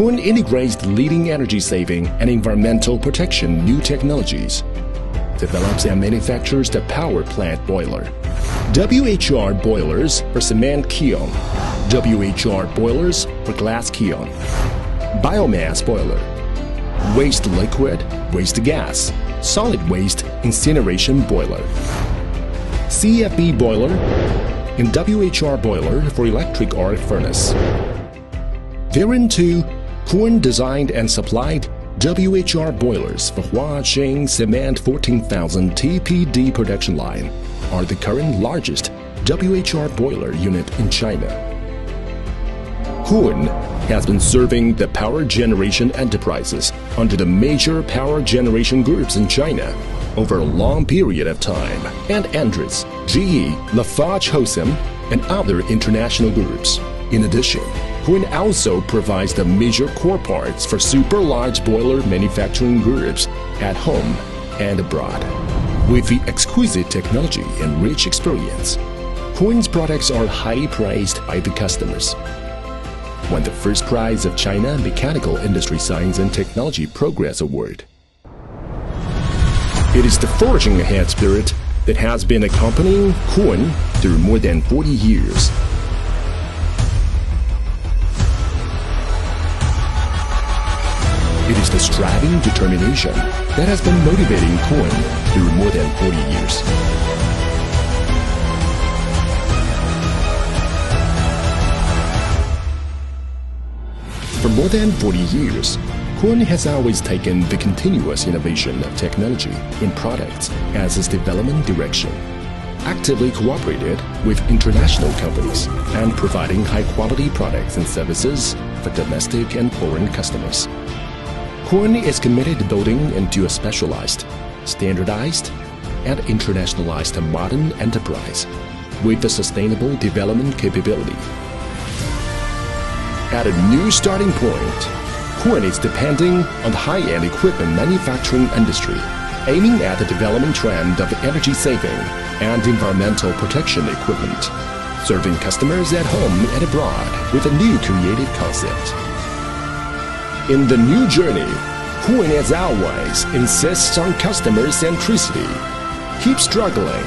CRUN integrates the leading energy-saving and environmental protection new technologies, develops and manufactures the power plant boiler, WHR boilers for cement kiln, WHR boilers for glass kiln, biomass boiler, waste liquid, waste gas, solid waste incineration boiler, CFB boiler, and WHR boiler for electric arc furnace. Variant 2, CRUN designed and supplied WHR boilers for Huaxing Cement 14,000 TPD production line are the current largest WHR boiler unit in China. CRUN has been serving the power generation enterprises under the major power generation groups in China over a long period of time, and Andritz, GE, LafargeHolcim, and other international groups. In addition, CRUN also provides the major core parts for super large boiler manufacturing groups at home and abroad. With the exquisite technology and rich experience, CRUN's products are highly praised by the customers. Won the first prize of China Mechanical Industry Science and Technology Progress Award. It is the forging ahead spirit that has been accompanying CRUN through more than 40 years. It is the striving determination that has been motivating CRUN through more than 40 years. For more than 40 years, CRUN has always taken the continuous innovation of technology in products as its development direction, actively cooperated with international companies, and providing high-quality products and services for domestic and foreign customers. CRUN is committed to building into a specialized, standardized, and internationalized modern enterprise with a sustainable development capability. At a new starting point, CRUN is depending on the high-end equipment manufacturing industry, aiming at the development trend of energy-saving and environmental protection equipment, serving customers at home and abroad with a new creative concept. In the new journey, CRUN as always insists on customer centricity, keeps struggling,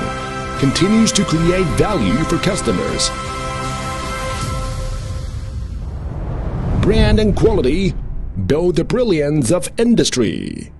continues to create value for customers. Brand and quality build the brilliance of industry.